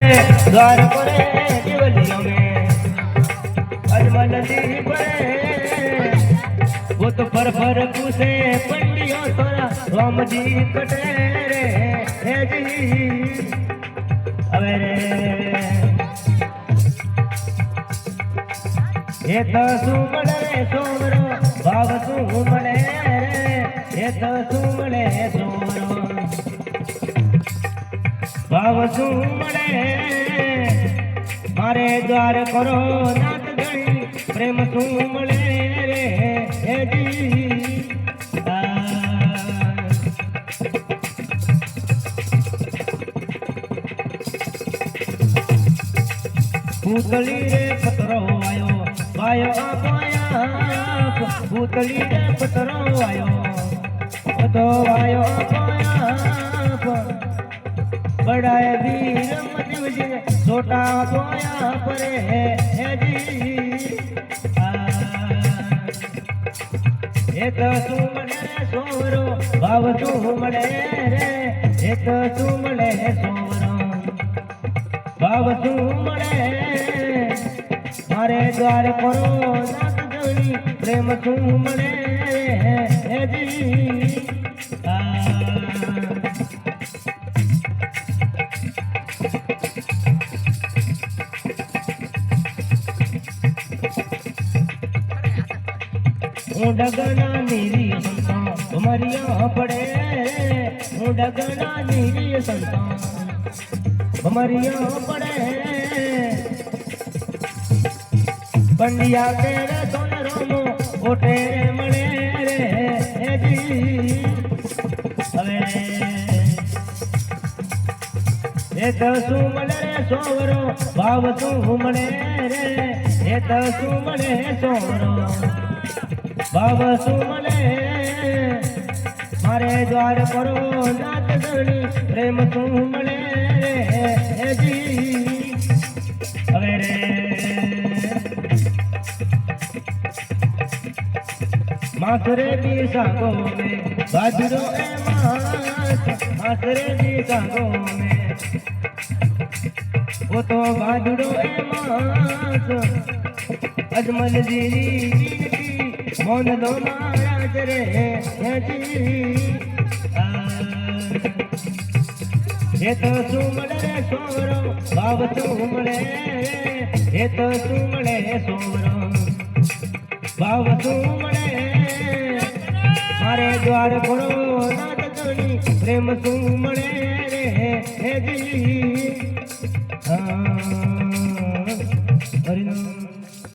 द्वार परे दिवलियों में अजमल दी परे वो तो फर पूछे पंडियों तोरा राम जी कटे रे हे जी अवे रे ये तो सुमड़े सोमरो भाव सुमड़े ये तो सुमड़े सोमरो भाव सुमड़े मारे द्वार करो नाथ गणी प्रेम सुमड़े रे हे जी भूतली रे पतरो आयो वायो आया भूतली रे पतरो आयो तो आयो आया बड़ा वीर मत छोटा बोया परे है जी एक सुमड़े सोवरो भाव सुमड़े रे एक सुमड़े सोवरो भाव सुमड़े मारे द्वार करो नाथ गणी प्रेम सुमड़े हे जी डगना नीरी संतान तुम्हारिया पड़े डगना नीरी संतान तुम्हारिया पड़े पंडिया तेरे सोन रोमो ओ तेरे मणे रे जी अवे एक सुमड़े सोवरो भाव सुमड़े रे एक सुमड़े सोवरो भाव सुमड़े मारे द्वार करो नाथ गणी प्रेम सुमड़े रे जी अवे रे मासरे दी सांगो में बाजरो ए मासरे दी सांगो में वो तो बाजरो ए मास अजमल जी मोन लो महाराज रे जी ये तो सुमड़े सोवरो भाव सुमड़े ये तो सुमड़े सोवरो भाव सुमड़े मारे द्वार करो नाथ गणी प्रेम सुमड़े रे हे जी हरिनाम